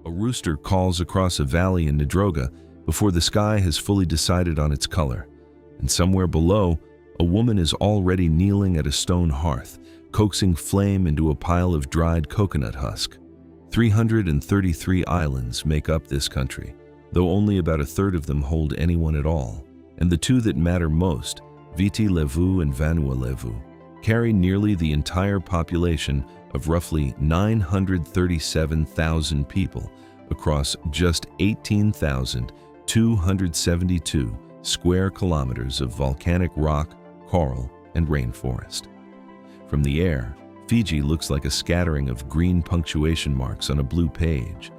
A rooster calls across a valley in Ndroga before the sky has fully decided on its color, and somewhere below, a woman is already kneeling at a stone hearth, coaxing flame into a pile of dried coconut husk. 333 islands make up this country, though only about a third of them hold anyone at all, and the two that matter most, Viti Levu and Vanuatu, carry nearly the entire population of roughly 937,000 people across just 18,272 square kilometers of volcanic rock, coral, and rainforest. From the air, Fiji looks like a scattering of green punctuation marks on a blue page,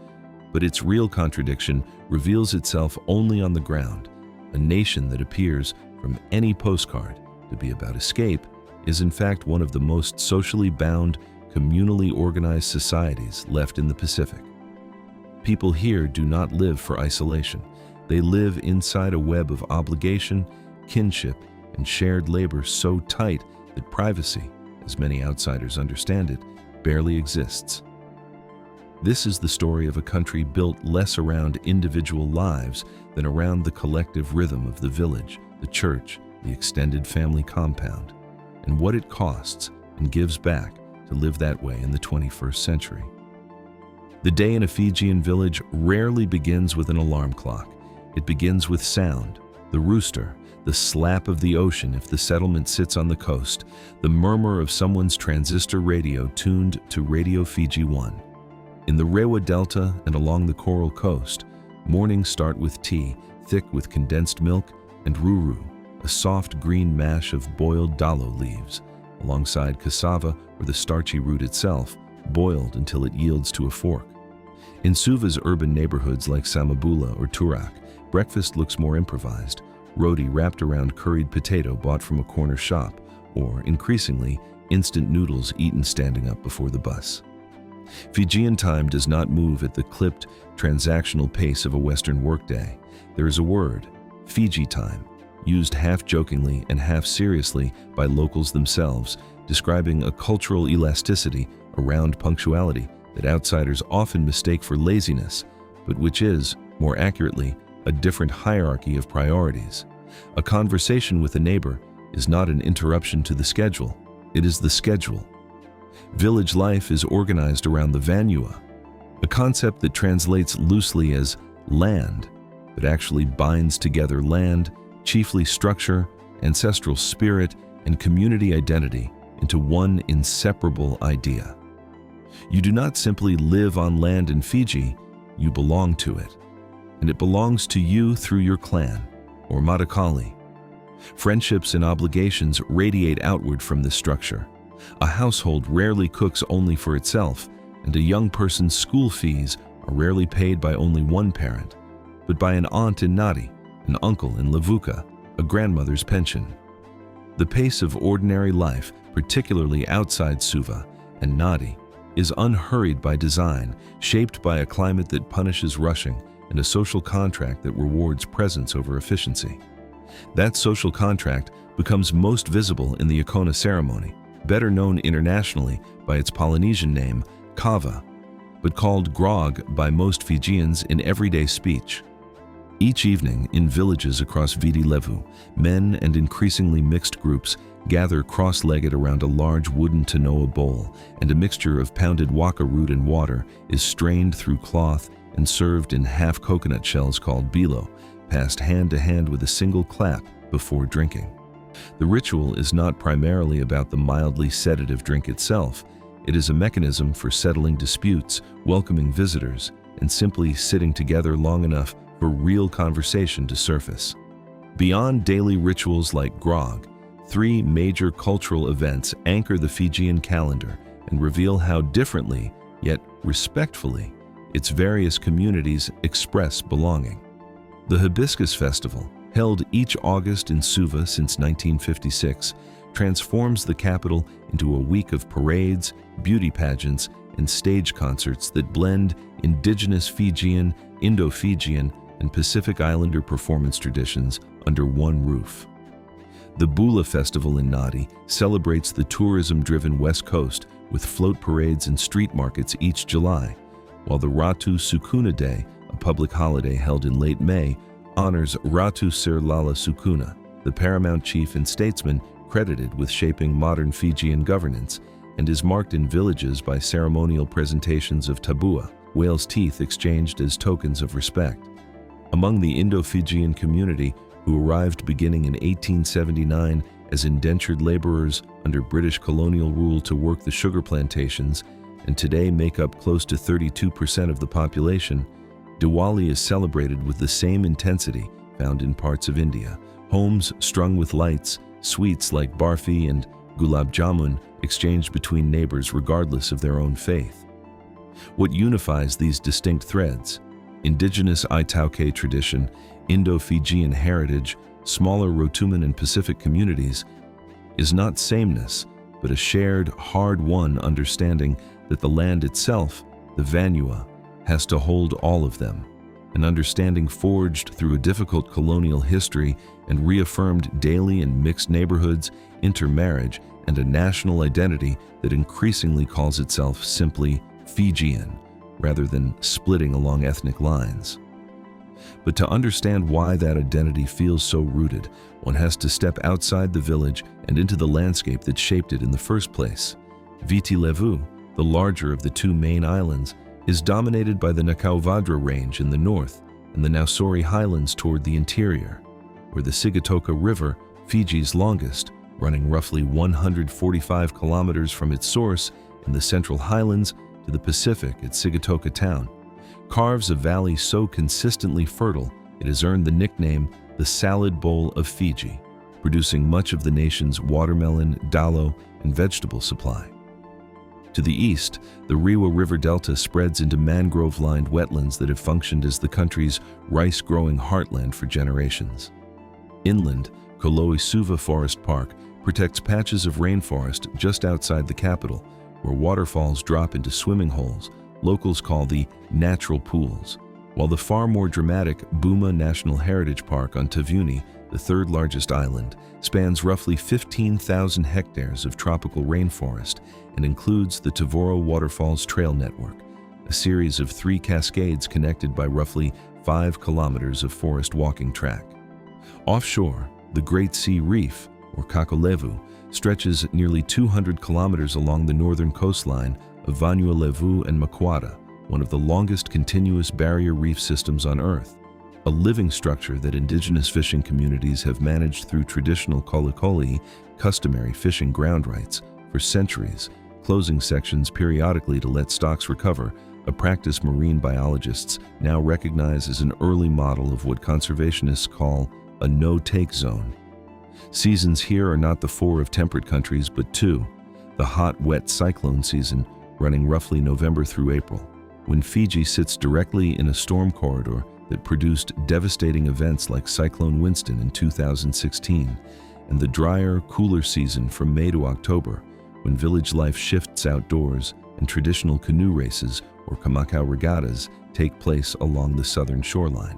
but its real contradiction reveals itself only on the ground. A nation that appears from any postcard to be about escape is in fact one of the most socially bound, communally organized societies left in the Pacific. People here do not live for isolation. They live inside a web of obligation, kinship, and shared labor so tight that privacy, as many outsiders understand it, barely exists. This is the story of a country built less around individual lives than around the collective rhythm of the village, the church, the extended family compound, and what it costs and gives back to live that way in the 21st century. The day in a Fijian village rarely begins with an alarm clock. It begins with sound, the rooster, the slap of the ocean if the settlement sits on the coast, the murmur of someone's transistor radio tuned to Radio Fiji 1. In the Rewa Delta and along the Coral Coast, mornings start with tea, thick with condensed milk, and ruru, a soft green mash of boiled dalo leaves, alongside cassava or the starchy root itself, boiled until it yields to a fork. In Suva's urban neighborhoods like Samabula or Turak, breakfast looks more improvised, roti wrapped around curried potato bought from a corner shop, or, increasingly, instant noodles eaten standing up before the bus. Fijian time does not move at the clipped, transactional pace of a Western workday. There is a word, Fiji time, used half-jokingly and half-seriously by locals themselves, describing a cultural elasticity around punctuality that outsiders often mistake for laziness, but which is, more accurately, a different hierarchy of priorities. A conversation with a neighbor is not an interruption to the schedule, it is the schedule. Village life is organized around the vanua, a concept that translates loosely as land, but actually binds together land, chiefly structure, ancestral spirit, and community identity into one inseparable idea. You do not simply live on land in Fiji, you belong to it. And it belongs to you through your clan, or matakali. Friendships and obligations radiate outward from this structure. A household rarely cooks only for itself, and a young person's school fees are rarely paid by only one parent, but by an aunt in Nadi, an uncle in Levuka, a grandmother's pension. The pace of ordinary life, particularly outside Suva and Nadi, is unhurried by design, shaped by a climate that punishes rushing and a social contract that rewards presence over efficiency. That social contract becomes most visible in the Akona ceremony, better known internationally by its Polynesian name, kava, but called grog by most Fijians in everyday speech. Each evening, in villages across Viti Levu, men and increasingly mixed groups gather cross-legged around a large wooden tanoa bowl, and a mixture of pounded waka root and water is strained through cloth and served in half coconut shells called bilo, passed hand to hand with a single clap before drinking. The ritual is not primarily about the mildly sedative drink itself. It is a mechanism for settling disputes, welcoming visitors, and simply sitting together long enough for real conversation to surface. Beyond daily rituals like grog, 3 major cultural events anchor the Fijian calendar and reveal how differently, yet respectfully, its various communities express belonging. The Hibiscus Festival, held each August in Suva since 1956, transforms the capital into a week of parades, beauty pageants, and stage concerts that blend indigenous Fijian, Indo-Fijian, and Pacific Islander performance traditions under one roof. The Bula Festival in Nadi celebrates the tourism-driven West Coast with float parades and street markets each July, while the Ratu Sukuna Day, a public holiday held in late May, honors Ratu Sir Lala Sukuna, the paramount chief and statesman credited with shaping modern Fijian governance, and is marked in villages by ceremonial presentations of tabua, whale's teeth exchanged as tokens of respect. Among the Indo-Fijian community, who arrived beginning in 1879 as indentured laborers under British colonial rule to work the sugar plantations, and today make up close to 32% of the population, Diwali is celebrated with the same intensity found in parts of India. Homes strung with lights, sweets like barfi and gulab jamun exchanged between neighbors regardless of their own faith. What unifies these distinct threads? Indigenous Itauke tradition, Indo-Fijian heritage, smaller Rotuman and Pacific communities, is not sameness, but a shared, hard-won understanding that the land itself, the Vanua, has to hold all of them, an understanding forged through a difficult colonial history and reaffirmed daily in mixed neighborhoods, intermarriage, and a national identity that increasingly calls itself simply Fijian, rather than splitting along ethnic lines. But to understand why that identity feels so rooted, one has to step outside the village and into the landscape that shaped it in the first place. Viti Levu, the larger of the two main islands, is dominated by the Nakauvadra Range in the north and the Nausori Highlands toward the interior, where the Sigatoka River, Fiji's longest, running roughly 145 kilometers from its source in the Central Highlands to the Pacific at Sigatoka Town, carves a valley so consistently fertile it has earned the nickname the Salad Bowl of Fiji, producing much of the nation's watermelon, dalo, and vegetable supply. To the east, the Rewa River Delta spreads into mangrove-lined wetlands that have functioned as the country's rice-growing heartland for generations. Inland, Koloisuva Forest Park protects patches of rainforest just outside the capital, where waterfalls drop into swimming holes locals call the natural pools, while the far more dramatic Buma National Heritage Park on Tavuni, the third largest island, spans roughly 15,000 hectares of tropical rainforest and includes the Tavoro Waterfalls Trail Network, a series of 3 cascades connected by roughly 5 kilometers of forest walking track. Offshore, the Great Sea Reef, or Kakolevu, stretches nearly 200 kilometers along the northern coastline of Vanua Levu and Makwata, one of the longest continuous barrier reef systems on Earth, a living structure that indigenous fishing communities have managed through traditional kolikoli, customary fishing ground rights, for centuries, closing sections periodically to let stocks recover, a practice marine biologists now recognize as an early model of what conservationists call a no-take zone. Seasons here are not the 4 of temperate countries, but 2, the hot, wet cyclone season running roughly November through April, when Fiji sits directly in a storm corridor that produced devastating events like Cyclone Winston in 2016, and the drier, cooler season from May to October, when village life shifts outdoors and traditional canoe races or kamakau regattas take place along the southern shoreline.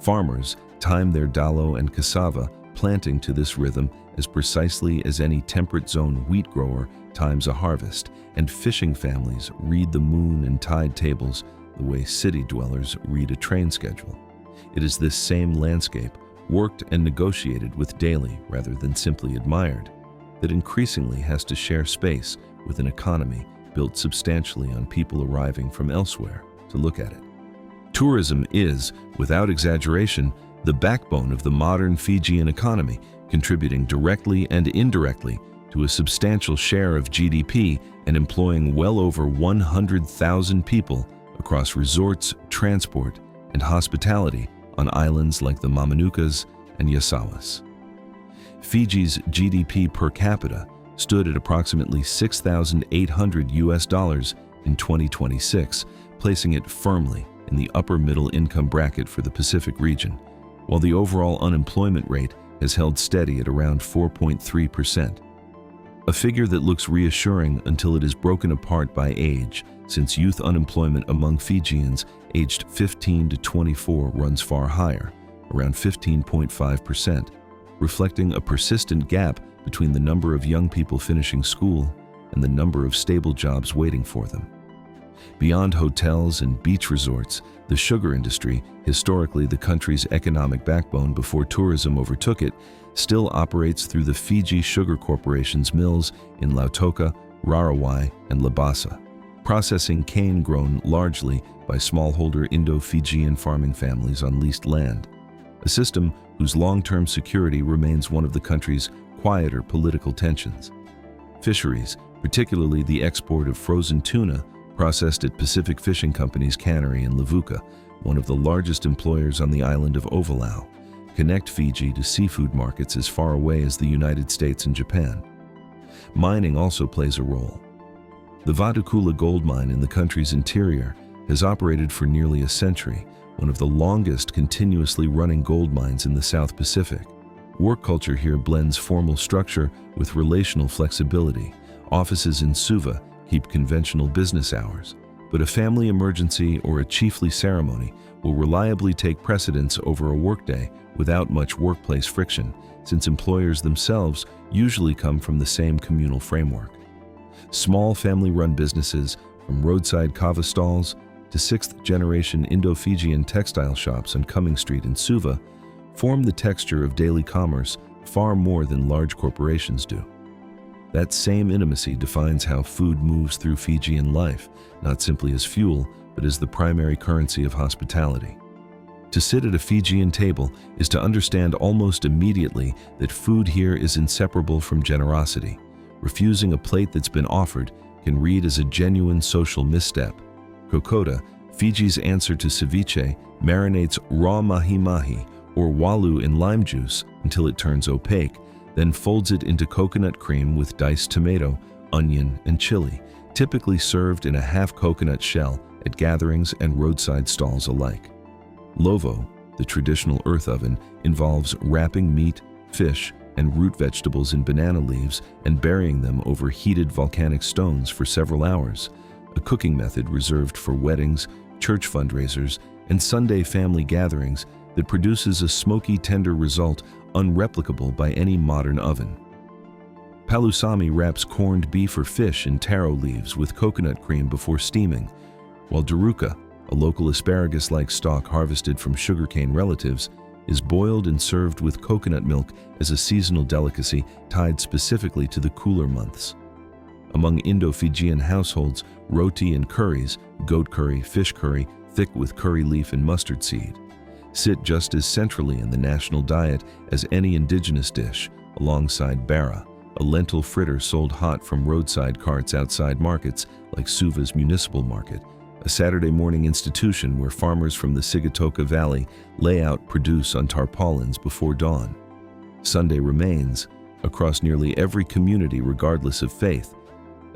Farmers time their dalo and cassava planting to this rhythm as precisely as any temperate zone wheat grower times a harvest, and fishing families read the moon and tide tables the way city dwellers read a train schedule. It is this same landscape, worked and negotiated with daily rather than simply admired, that increasingly has to share space with an economy built substantially on people arriving from elsewhere to look at it. Tourism is, without exaggeration, the backbone of the modern Fijian economy, contributing directly and indirectly to a substantial share of GDP and employing well over 100,000 people across resorts, transport, and hospitality on islands like the Mamanucas and Yasawas. Fiji's GDP per capita stood at approximately $6,800 in 2026, placing it firmly in the upper middle income bracket for the Pacific region, while the overall unemployment rate has held steady at around 4.3%. A figure that looks reassuring until it is broken apart by age, since youth unemployment among Fijians aged 15 to 24 runs far higher, around 15.5%, reflecting a persistent gap between the number of young people finishing school and the number of stable jobs waiting for them. Beyond hotels and beach resorts, the sugar industry, historically the country's economic backbone before tourism overtook it, still operates through the Fiji Sugar Corporation's mills in Lautoka, Rarawai, and Labasa, processing cane grown largely by smallholder Indo-Fijian farming families on leased land, a system whose long-term security remains one of the country's quieter political tensions. Fisheries, particularly the export of frozen tuna, processed at Pacific Fishing Company's cannery in Levuka, one of the largest employers on the island of Ovalau, connect Fiji to seafood markets as far away as the United States and Japan. Mining also plays a role. The Vatukula gold mine in the country's interior has operated for nearly a century, one of the longest continuously running gold mines in the South Pacific. Work culture here blends formal structure with relational flexibility. Offices in Suva keep conventional business hours, but a family emergency or a chiefly ceremony will reliably take precedence over a workday without much workplace friction, since employers themselves usually come from the same communal framework. Small family-run businesses, from roadside kava stalls to sixth-generation Indo-Fijian textile shops on Cumming Street in Suva, form the texture of daily commerce far more than large corporations do. That same intimacy defines how food moves through Fijian life, not simply as fuel, but as the primary currency of hospitality. To sit at a Fijian table is to understand almost immediately that food here is inseparable from generosity. Refusing a plate that's been offered can read as a genuine social misstep. Kokoda, Fiji's answer to ceviche, marinates raw mahi-mahi, or walu in lime juice until it turns opaque, then folds it into coconut cream with diced tomato, onion, and chili, typically served in a half-coconut shell at gatherings and roadside stalls alike. Lovo, the traditional earth oven, involves wrapping meat, fish, and root vegetables in banana leaves and burying them over heated volcanic stones for several hours, a cooking method reserved for weddings, church fundraisers, and Sunday family gatherings that produces a smoky, tender result unreplicable by any modern oven. Palusami wraps corned beef or fish in taro leaves with coconut cream before steaming, while daruka, a local asparagus-like stalk harvested from sugarcane relatives, is boiled and served with coconut milk as a seasonal delicacy tied specifically to the cooler months. Among Indo-Fijian households, roti and curries, goat curry, fish curry, thick with curry leaf and mustard seed, sit just as centrally in the national diet as any indigenous dish, alongside bara, a lentil fritter sold hot from roadside carts outside markets like Suva's Municipal Market, a Saturday morning institution where farmers from the Sigatoka Valley lay out produce on tarpaulins before dawn. Sunday remains, across nearly every community regardless of faith,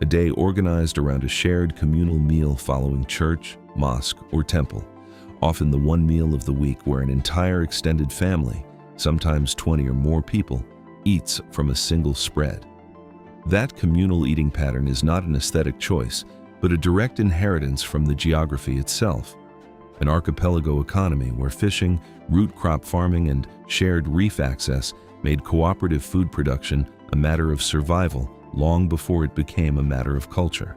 a day organized around a shared communal meal following church, mosque, or temple, often the one meal of the week where an entire extended family, sometimes 20 or more people, eats from a single spread. That communal eating pattern is not an aesthetic choice, but a direct inheritance from the geography itself. An archipelago economy where fishing, root crop farming, and shared reef access made cooperative food production a matter of survival long before it became a matter of culture.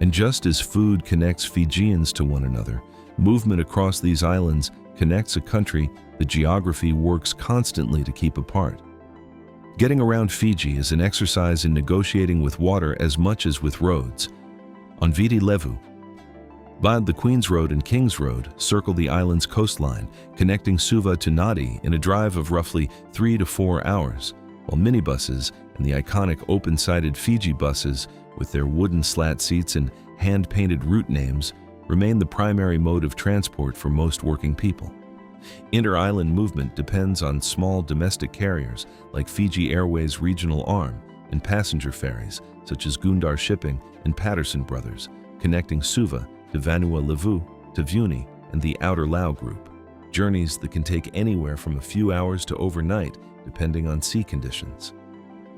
And just as food connects Fijians to one another, movement across these islands connects a country the geography works constantly to keep apart. Getting around Fiji is an exercise in negotiating with water as much as with roads. On Viti Levu, the Queens Road and Kings Road circle the island's coastline, connecting Suva to Nadi in a drive of roughly 3 to 4 hours, while minibuses and the iconic open-sided Fiji buses with their wooden slat seats and hand-painted route names remain the primary mode of transport for most working people. Inter-island movement depends on small domestic carriers like Fiji Airways' regional arm and passenger ferries such as Gundar Shipping and Patterson Brothers, connecting Suva to Vanua Levu, to Vuni, and the Outer Lao Group. Journeys that can take anywhere from a few hours to overnight, depending on sea conditions.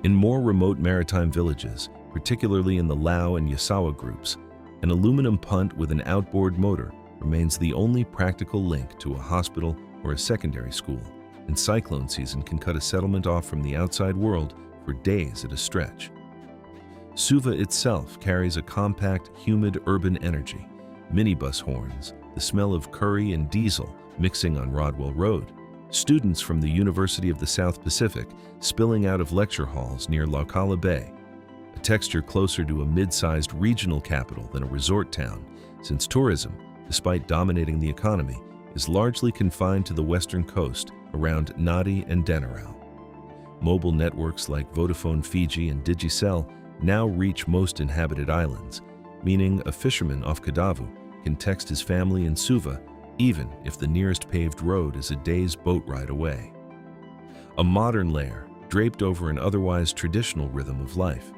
In more remote maritime villages, particularly in the Lao and Yasawa groups, an aluminum punt with an outboard motor remains the only practical link to a hospital or a secondary school, and cyclone season can cut a settlement off from the outside world for days at a stretch. Suva itself carries a compact, humid urban energy, minibus horns, the smell of curry and diesel mixing on Rodwell Road, students from the University of the South Pacific spilling out of lecture halls near Laucala Bay, a texture closer to a mid-sized regional capital than a resort town, since tourism, despite dominating the economy, is largely confined to the western coast around Nadi and Denarau. Mobile networks like Vodafone Fiji and Digicel now reach most inhabited islands, meaning a fisherman off Kadavu can text his family in Suva even if the nearest paved road is a day's boat ride away. A modern layer draped over an otherwise traditional rhythm of life.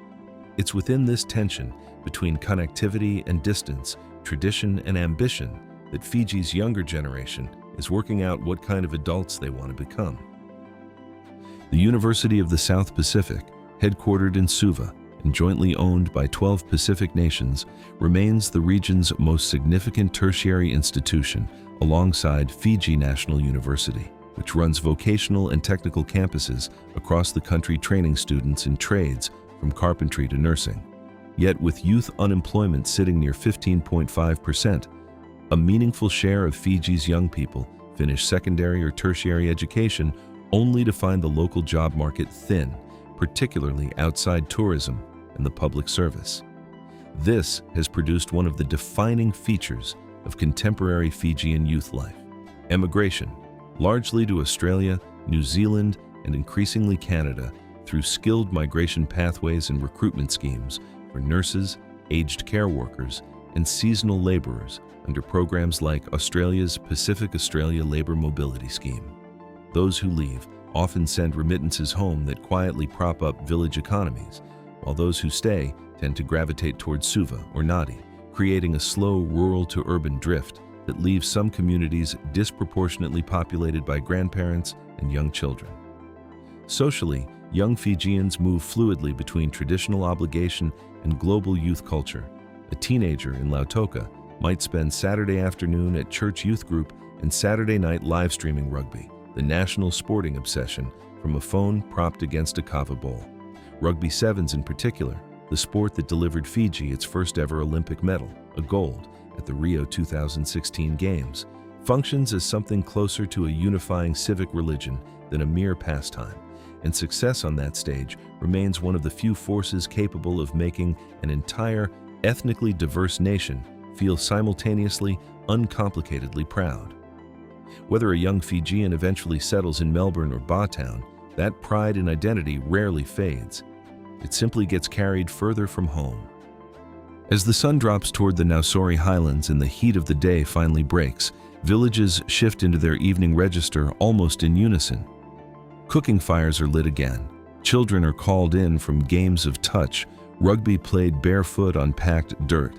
It's within this tension between connectivity and distance, tradition and ambition, that Fiji's younger generation is working out what kind of adults they want to become. The University of the South Pacific, headquartered in Suva and jointly owned by 12 Pacific nations, remains the region's most significant tertiary institution alongside Fiji National University, which runs vocational and technical campuses across the country training students in trades from carpentry to nursing. Yet with youth unemployment sitting near 15.5%, a meaningful share of Fiji's young people finish secondary or tertiary education only to find the local job market thin, particularly outside tourism and the public service. This has produced one of the defining features of contemporary Fijian youth life: emigration, largely to Australia, New Zealand, and increasingly Canada, through skilled migration pathways and recruitment schemes for nurses, aged care workers, and seasonal laborers under programs like Australia's Pacific Australia Labour Mobility Scheme. Those who leave often send remittances home that quietly prop up village economies, while those who stay tend to gravitate towards Suva or Nadi, creating a slow rural-to-urban drift that leaves some communities disproportionately populated by grandparents and young children. Socially, young Fijians move fluidly between traditional obligation and global youth culture. A teenager in Lautoka might spend Saturday afternoon at church youth group and Saturday night live streaming rugby, the national sporting obsession, from a phone propped against a kava bowl. Rugby sevens in particular, the sport that delivered Fiji its first ever Olympic medal, a gold, at the Rio 2016 Games, functions as something closer to a unifying civic religion than a mere pastime, and success on that stage remains one of the few forces capable of making an entire, ethnically diverse nation feel simultaneously, uncomplicatedly proud. Whether a young Fijian eventually settles in Melbourne or Batown, that pride and identity rarely fades. It simply gets carried further from home. As the sun drops toward the Nausori Highlands and the heat of the day finally breaks, villages shift into their evening register almost in unison. Cooking fires are lit again. Children are called in from games of touch, rugby played barefoot on packed dirt,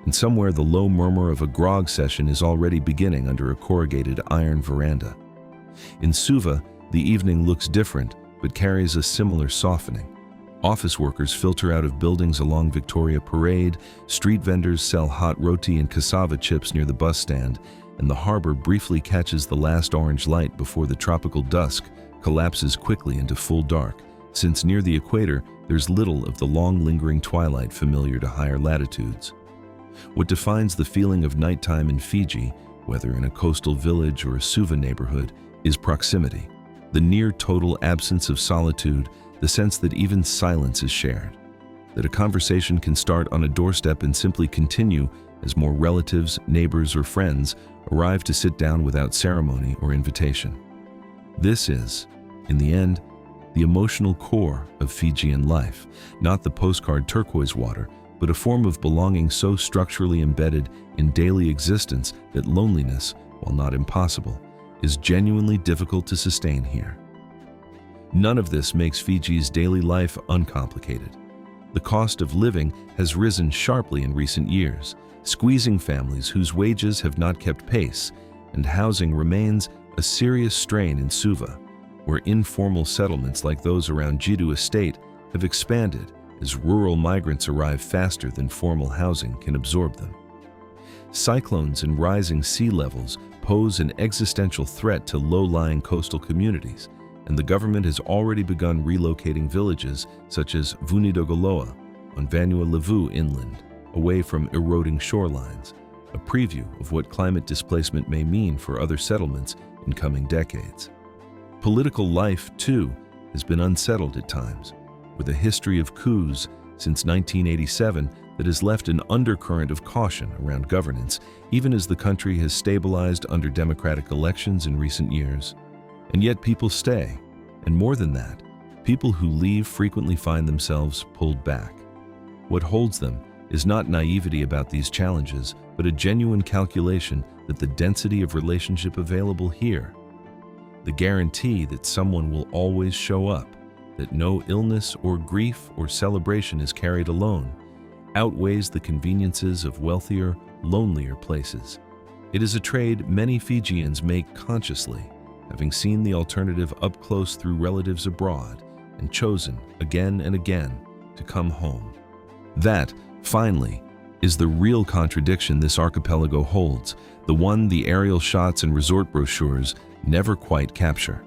and somewhere the low murmur of a grog session is already beginning under a corrugated iron veranda. In Suva, the evening looks different, but carries a similar softening. Office workers filter out of buildings along Victoria Parade, street vendors sell hot roti and cassava chips near the bus stand, and the harbor briefly catches the last orange light before the tropical dusk collapses quickly into full dark, since near the equator there's little of the long lingering twilight familiar to higher latitudes. What defines the feeling of nighttime in Fiji, whether in a coastal village or a Suva neighborhood, is proximity, the near total absence of solitude, the sense that even silence is shared, that a conversation can start on a doorstep and simply continue as more relatives, neighbors, or friends arrive to sit down without ceremony or invitation. This is, in the end, the emotional core of Fijian life, not the postcard turquoise water, but a form of belonging so structurally embedded in daily existence that loneliness, while not impossible, is genuinely difficult to sustain here. None of this makes Fiji's daily life uncomplicated. The cost of living has risen sharply in recent years, squeezing families whose wages have not kept pace, and housing remains a serious strain in Suva, where informal settlements like those around Jidu Estate have expanded as rural migrants arrive faster than formal housing can absorb them. Cyclones and rising sea levels pose an existential threat to low-lying coastal communities, and the government has already begun relocating villages such as Vunidogoloa, on Vanuatu inland, away from eroding shorelines, a preview of what climate displacement may mean for other settlements in coming decades. Political life, too, has been unsettled at times, with a history of coups since 1987 that has left an undercurrent of caution around governance, even as the country has stabilized under democratic elections in recent years. And yet people stay, and more than that, people who leave frequently find themselves pulled back. What holds them is not naivety about these challenges, but a genuine calculation that the density of relationship available here, the guarantee that someone will always show up, that no illness or grief or celebration is carried alone, outweighs the conveniences of wealthier, lonelier places. It is a trade many Fijians make consciously, having seen the alternative up close through relatives abroad and chosen again and again to come home. That, finally, is the real contradiction this archipelago holds, the one the aerial shots and resort brochures never quite capture.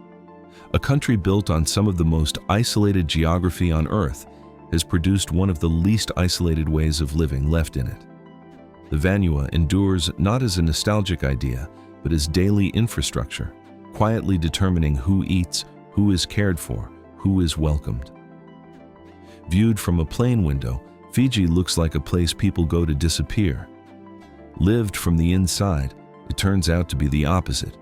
A country built on some of the most isolated geography on Earth has produced one of the least isolated ways of living left in it. The Vanua endures not as a nostalgic idea, but as daily infrastructure, quietly determining who eats, who is cared for, who is welcomed. Viewed from a plane window, Fiji looks like a place people go to disappear. Lived from the inside, it turns out to be the opposite,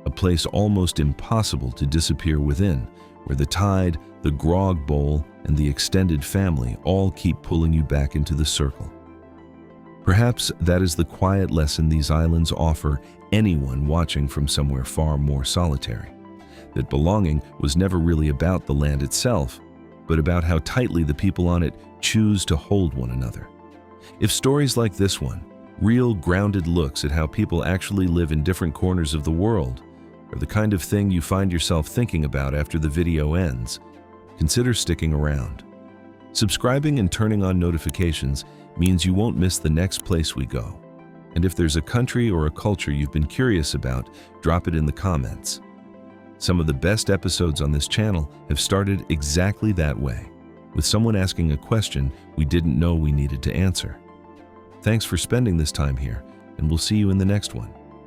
a place almost impossible to disappear within, where the tide, the grog bowl, and the extended family all keep pulling you back into the circle. Perhaps that is the quiet lesson these islands offer anyone watching from somewhere far more solitary, that belonging was never really about the land itself, but about how tightly the people on it choose to hold one another. If stories like this one, real grounded looks at how people actually live in different corners of the world, are the kind of thing you find yourself thinking about after the video ends, consider sticking around. Subscribing and turning on notifications means you won't miss the next place we go. And if there's a country or a culture you've been curious about, drop it in the comments. Some of the best episodes on this channel have started exactly that way, with someone asking a question we didn't know we needed to answer. Thanks for spending this time here, and we'll see you in the next one.